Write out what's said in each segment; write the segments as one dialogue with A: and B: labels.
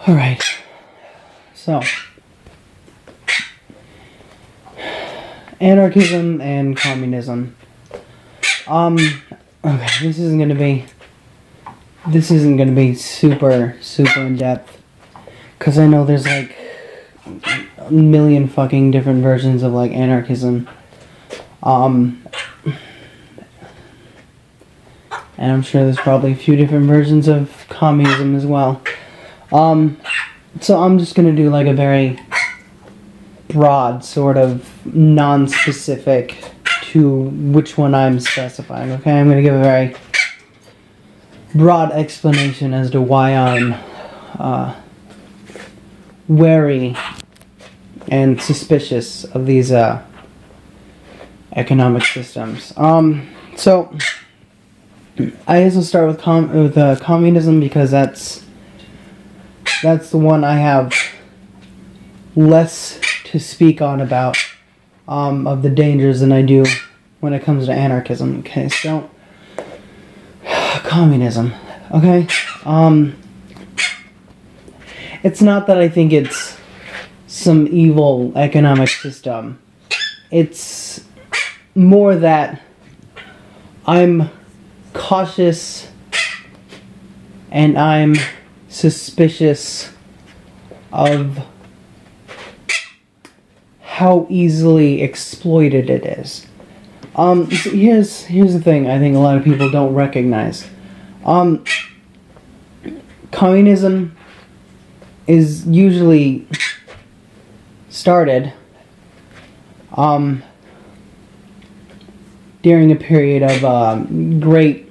A: Alright. So, anarchism and communism. Okay, this isn't gonna be super in depth, because I know there's like a million fucking different versions of like anarchism. And I'm sure there's probably a few different versions of communism as well. So I'm just gonna do like a very broad, sort of non-specific to which one I'm specifying, okay? I'm gonna give a very broad explanation as to why I'm wary and suspicious of these economic systems. So I guess I'll start with communism, because that's the one I have less to speak on about of the dangers than I do when it comes to anarchism. Okay, so communism. Okay, it's not that I think it's some evil economic system. It's more that I'm cautious and I'm suspicious of how easily exploited it is. So here's the thing I think a lot of people don't recognize. Communism is usually started during a period of great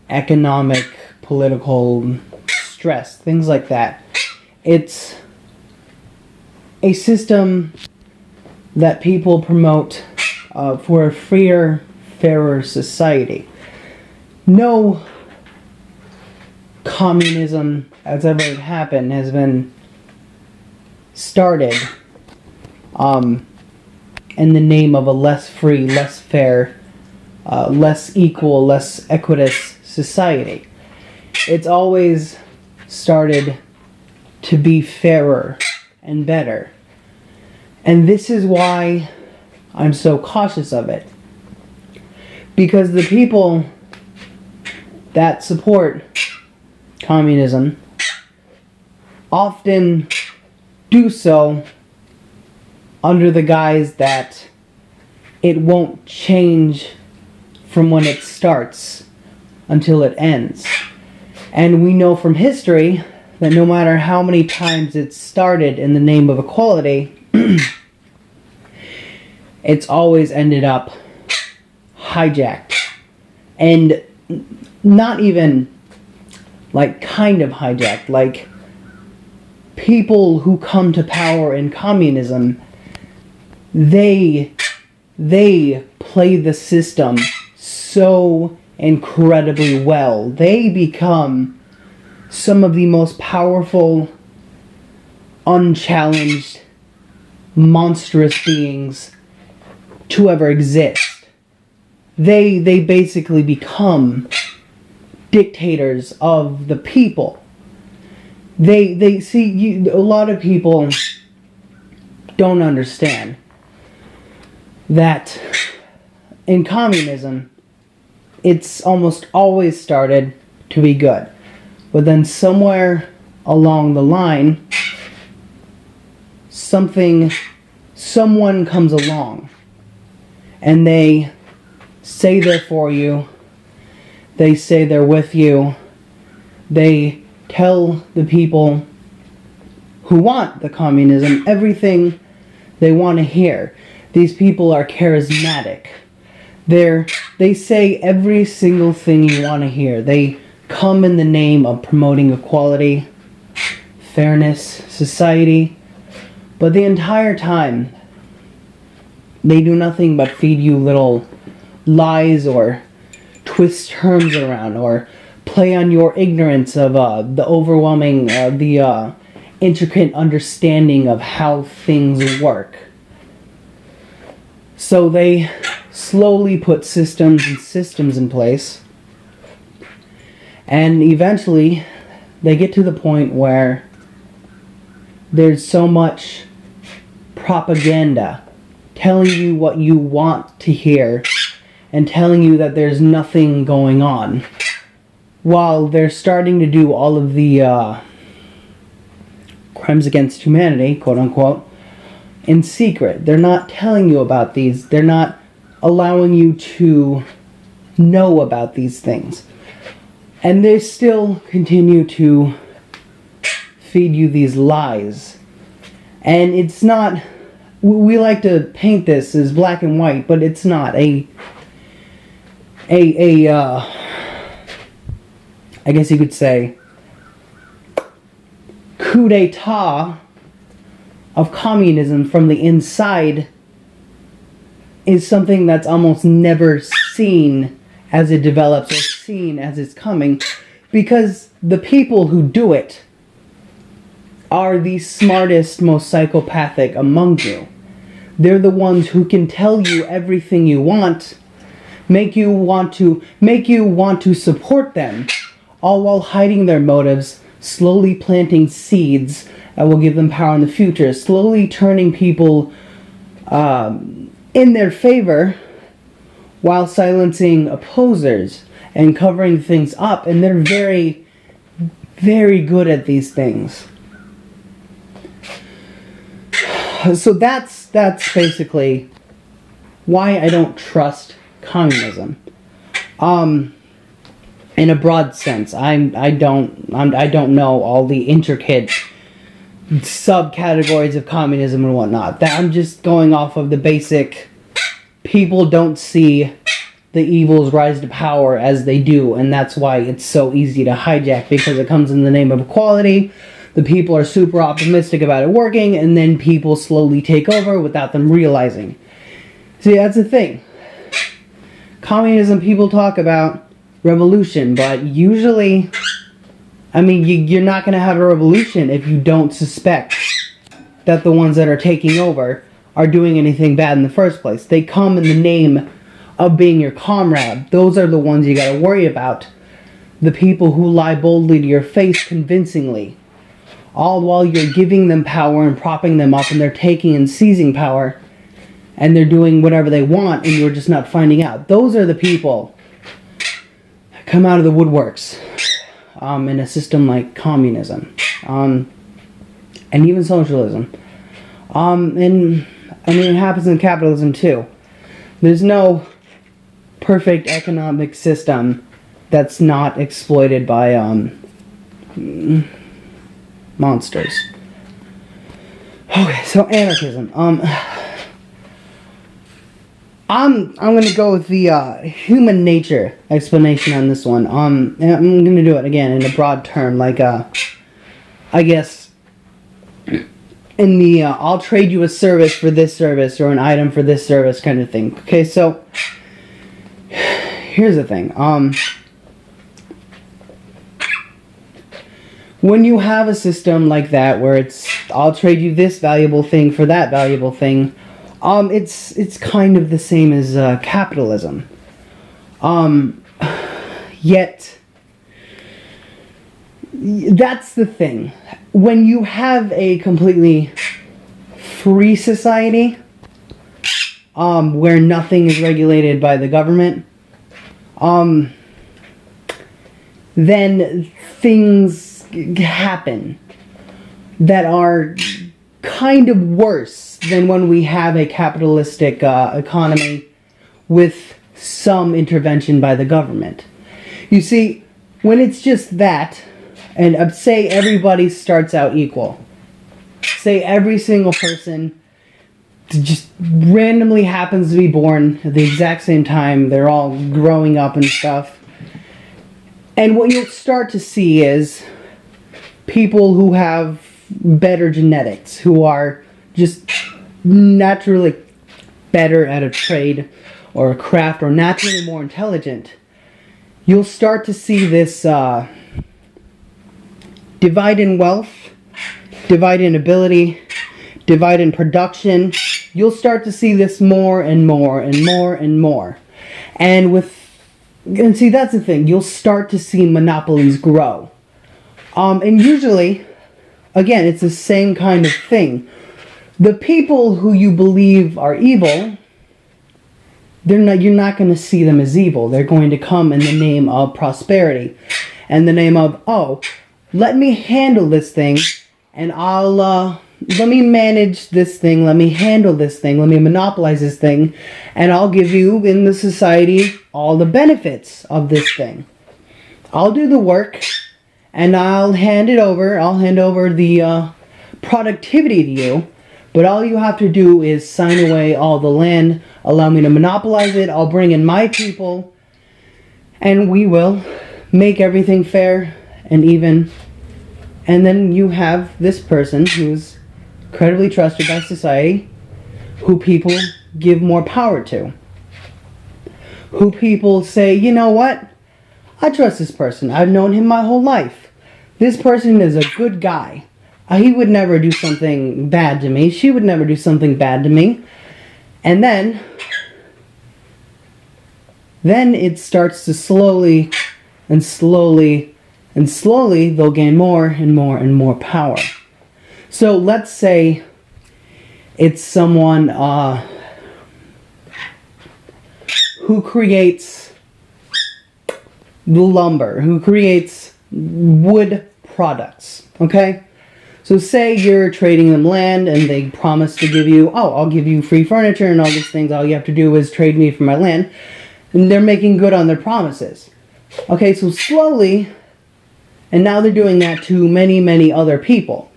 A: economic, political stress, things like that. It's a system that people promote for a freer, fairer society. No communism that's ever happened has been started in the name of a less free, less fair, less equal, less equitous society. It's always started to be fairer and better. And this is why I'm so cautious of it. Because the people that support communism often do so under the guise that it won't change from when it starts until it ends. And we know from history that no matter how many times it's started in the name of equality, it's always ended up hijacked. And not even like kind of hijacked, like people who come to power in communism, they play the system so incredibly well. They become some of the most powerful, unchallenged, monstrous beings to ever exist. They basically become dictators of the people. They see, a lot of people don't understand that in communism it's almost always started to be good. But then somewhere along the line, someone comes along and they say they're for you, they say they're with you, they tell the people who want the communism everything they want to hear. These people are charismatic. They say every single thing you want to hear. They come in the name of promoting equality, fairness, society, but the entire time they do nothing but feed you little lies or twist terms around or play on your ignorance of the overwhelming, the intricate understanding of how things work. So they slowly put systems in place, and eventually they get to the point where there's so much propaganda telling you what you want to hear and telling you that there's nothing going on, while they're starting to do all of the crimes against humanity, quote unquote, in secret. They're not telling you about these. They're not allowing you to know about these things. And they still continue to feed you these lies. And it's not, we like to paint this as black and white, but it's not. I guess you could say, coup d'etat of communism from the inside is something that's almost never seen as it develops or seen as it's coming, because the people who do it are the smartest, most psychopathic among you. They're the ones who can tell you everything you want, make you want to support them, all while hiding their motives, slowly planting seeds that will give them power in the future, slowly turning people in their favor while silencing opposers and covering things up. And they're very, very good at these things. So that's basically why I don't trust communism. In a broad sense, I don't know all the intricate subcategories of communism and whatnot. That I'm just going off of the basic. People don't see the evils rise to power as they do, and that's why it's so easy to hijack, because it comes in the name of equality. The people are super optimistic about it working, and then people slowly take over without them realizing. See, that's the thing. Communism, people talk about revolution, but usually, I mean, you're not going to have a revolution if you don't suspect that the ones that are taking over are doing anything bad in the first place. They come in the name of being your comrade. Those are the ones you got to worry about. The people who lie boldly to your face convincingly, all while you're giving them power and propping them up, and they're taking and seizing power, and they're doing whatever they want, and you're just not finding out. Those are the people that come out of the woodworks in a system like communism, and even socialism. And I mean, it happens in capitalism too. There's no perfect economic system that's not exploited by monsters. Okay, so anarchism. I'm gonna go with the human nature explanation on this one. And I'm gonna do it again in a broad term, like I guess in the I'll trade you a service for this service, or an item for this service kind of thing. Okay, so here's the thing. When you have a system like that, where it's I'll trade you this valuable thing for that valuable thing, it's kind of the same as capitalism. Yet that's the thing. When you have a completely free society, where nothing is regulated by the government, then things happen that are kind of worse than when we have a capitalistic economy with some intervention by the government. You see, when it's just that, and say everybody starts out equal, say every single person just randomly happens to be born at the exact same time, they're all growing up and stuff, and what you'll start to see is people who have better genetics, who are just naturally better at a trade or a craft, or naturally more intelligent. You'll start to see this divide in wealth, divide in ability, divide in production. You'll start to see this more and more and more and more. And see, that's the thing. You'll start to see monopolies grow. And usually, again, it's the same kind of thing. The people who you believe are evil, you're not going to see them as evil. They're going to come in the name of prosperity. In the name of, oh, let me handle this thing, and let me manage this thing, let me handle this thing, let me monopolize this thing, and I'll give you, in the society, all the benefits of this thing. I'll do the work, and I'll hand over the productivity to you, but all you have to do is sign away all the land, allow me to monopolize it, I'll bring in my people, and we will make everything fair and even. And then you have this person who's incredibly trusted by society, who people give more power to, who people say, you know what, I trust this person, I've known him my whole life, this person is a good guy, he would never do something bad to me, she would never do something bad to me. And then it starts to slowly they'll gain more and more and more power. So let's say it's someone who creates lumber, who creates wood products, okay? So say you're trading them land and they promise to give you, oh, I'll give you free furniture and all these things, all you have to do is trade me for my land. And they're making good on their promises. Okay, so slowly, and now they're doing that to many, many other people.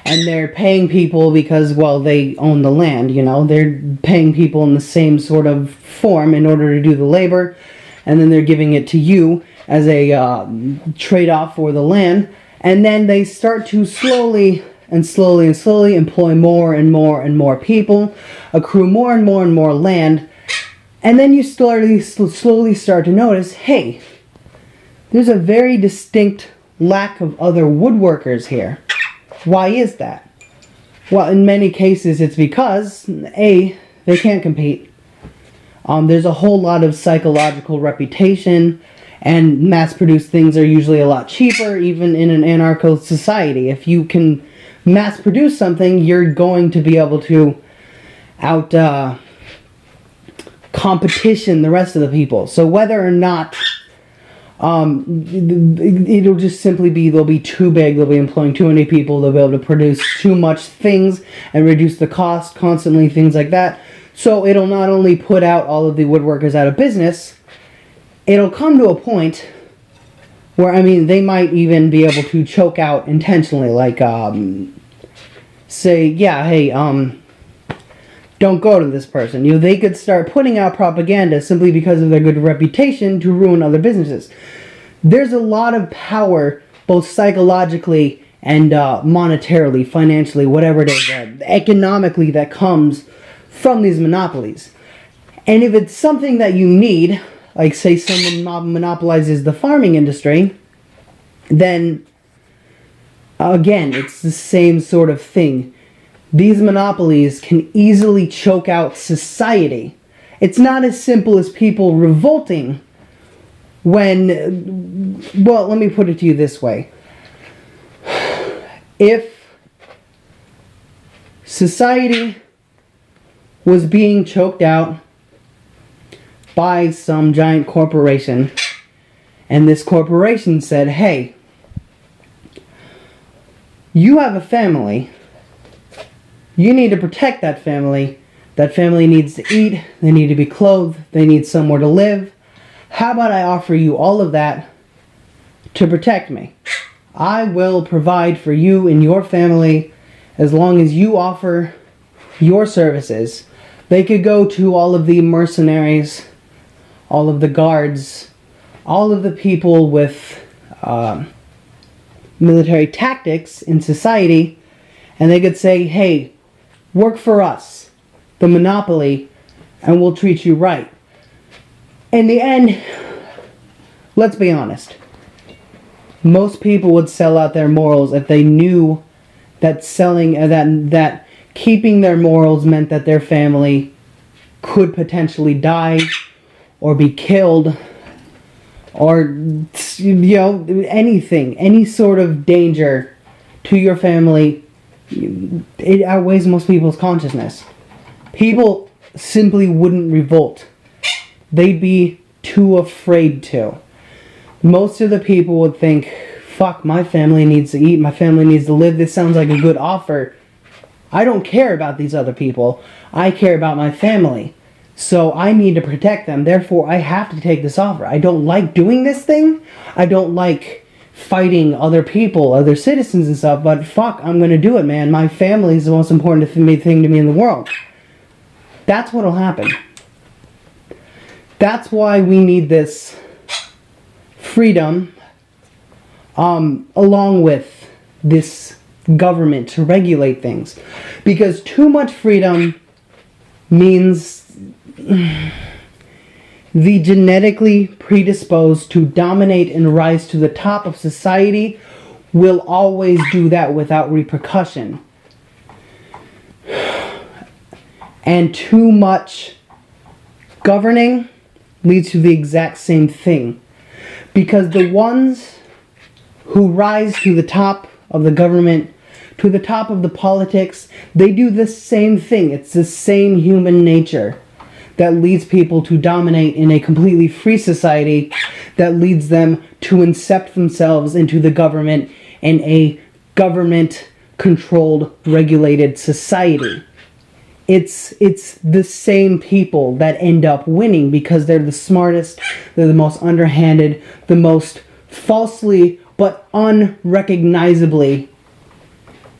A: And they're paying people because, well, they own the land, you know. They're paying people in the same sort of form in order to do the labor. And then they're giving it to you as a trade-off for the land. And then they start to slowly employ more and more and more people, accrue more and more and more land. And then you slowly start to notice, hey, there's a very distinct lack of other woodworkers here. Why is that? Well, in many cases it's because, A, they can't compete. There's a whole lot of psychological reputation, and mass-produced things are usually a lot cheaper, even in an anarcho society. If you can mass-produce something, you're going to be able to competition the rest of the people. So whether or not it'll just simply be they'll be too big, they'll be employing too many people, they'll be able to produce too much things and reduce the cost constantly, things like that. So it'll not only put out all of the woodworkers out of business, it'll come to a point where, I mean, they might even be able to choke out intentionally, like say, yeah, hey, don't go to this person. You know, they could start putting out propaganda simply because of their good reputation to ruin other businesses. There's a lot of power, both psychologically and monetarily, financially, whatever it is, economically, that comes from these monopolies. And if it's something that you need, like say someone monopolizes the farming industry, then again, it's the same sort of thing. These monopolies can easily choke out society. It's not as simple as people revolting when, well, let me put it to you this way. If society was being choked out by some giant corporation, and this corporation said, hey, you have a family, you need to protect that family needs to eat, they need to be clothed, they need somewhere to live. How about I offer you all of that to protect me? I will provide for you and your family as long as you offer your services. They could go to all of the mercenaries, all of the guards, all of the people with military tactics in society, and they could say, hey, work for us, the monopoly, and we'll treat you right. In the end, let's be honest, most people would sell out their morals if they knew that that keeping their morals meant that their family could potentially die or be killed, or, you know, anything, any sort of danger to your family, it outweighs most people's consciousness. People simply wouldn't revolt. They'd be too afraid to. Most of the people would think, fuck, my family needs to eat, my family needs to live, this sounds like a good offer. I don't care about these other people. I care about my family. So I need to protect them. Therefore, I have to take this offer. I don't like doing this thing. I don't like fighting other people, other citizens and stuff, but fuck, I'm going to do it, man. My family is the most important thing to me in the world. That's what'll happen. That's why we need this freedom, along with this government to regulate things. Because too much freedom means the genetically predisposed to dominate and rise to the top of society will always do that without repercussion. And too much governing leads to the exact same thing. Because the ones who rise to the top of the government, to the top of the politics, they do the same thing. It's the same human nature that leads people to dominate in a completely free society, that leads them to incept themselves into the government in a government-controlled, regulated society. It's the same people that end up winning because they're the smartest, they're the most underhanded, the most falsely but unrecognizably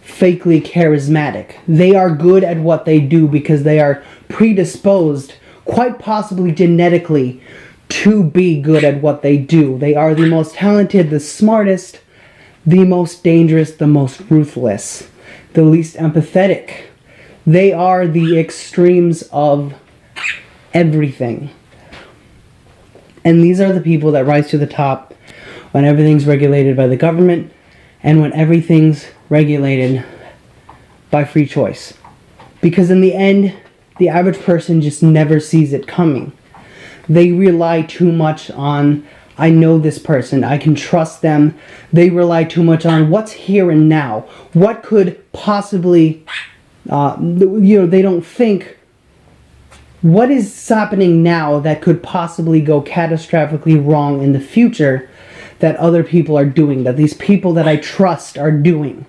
A: fakely charismatic. They are good at what they do because they are predisposed, quite possibly genetically, to be good at what they do. They are the most talented, the smartest, the most dangerous, the most ruthless, the least empathetic. They are the extremes of everything. And these are the people that rise to the top when everything's regulated by the government and when everything's regulated by free choice. Because in the end, the average person just never sees it coming. They rely too much on, I know this person, I can trust them. They rely too much on what's here and now. What could possibly, they don't think, what is happening now that could possibly go catastrophically wrong in the future that other people are doing, that these people that I trust are doing?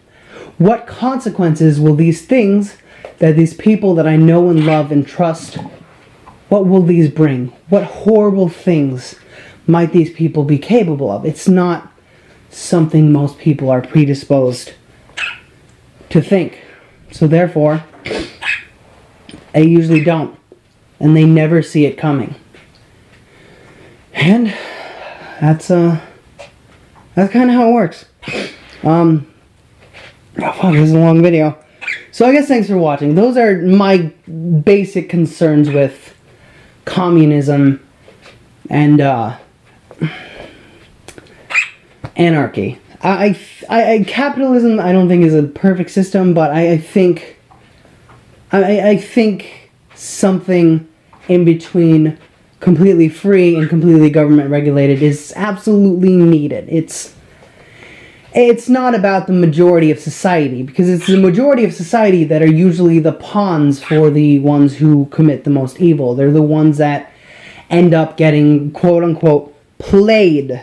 A: What consequences will these things that these people that I know and love and trust, what will these bring? What horrible things might these people be capable of? It's not something most people are predisposed to think. So therefore, they usually don't. And they never see it coming. And that's kind of how it works. Oh fuck, this is a long video. So I guess thanks for watching. Those are my basic concerns with communism and anarchy. Capitalism I don't think is a perfect system, but I think something in between completely free and completely government regulated is absolutely needed. It's not about the majority of society, because it's the majority of society that are usually the pawns for the ones who commit the most evil. They're the ones that end up getting quote-unquote played.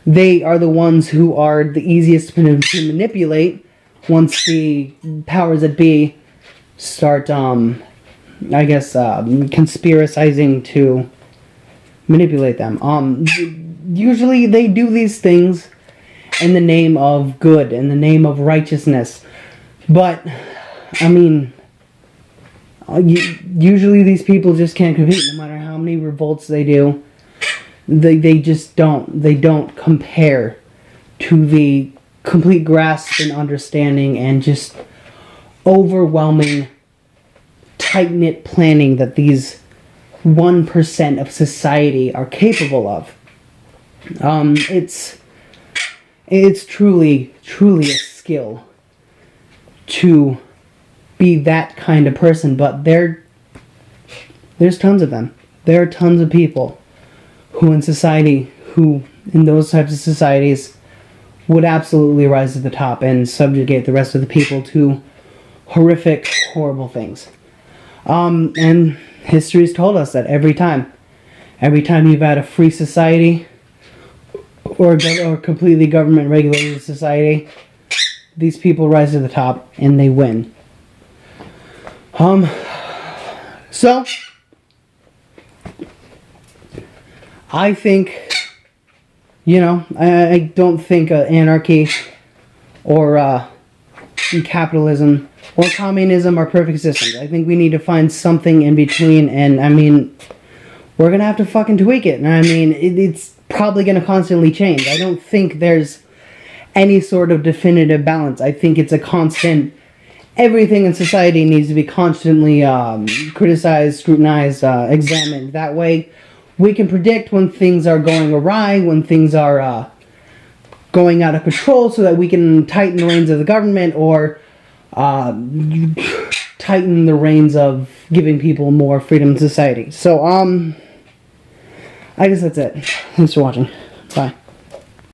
A: They are the ones who are the easiest to manipulate once the powers that be start, conspiracizing to manipulate them. Usually they do these things in the name of good, in the name of righteousness. But, I mean, usually these people just can't compete, no matter how many revolts they do. They just don't. They don't compare to the complete grasp and understanding and just overwhelming, tight-knit planning that these 1% of society are capable of. It's truly a skill to be that kind of person, but there's tons of them. There are tons of people who in those types of societies would absolutely rise to the top and subjugate the rest of the people to horrific, horrible things. And history's told us that every time you've had a free society or completely government regulated society, these people rise to the top and they win. So I think, I don't think anarchy or capitalism or communism are perfect systems. I think we need to find something in between, and we're going to have to fucking tweak it. And it's probably going to constantly change. I don't think there's any sort of definitive balance. I think it's a constant, everything in society needs to be constantly criticized, scrutinized, examined. That way we can predict when things are going awry, when things are going out of control, so that we can tighten the reins of the government or tighten the reins of giving people more freedom in society. So, I guess that's it. Thanks for watching. Bye.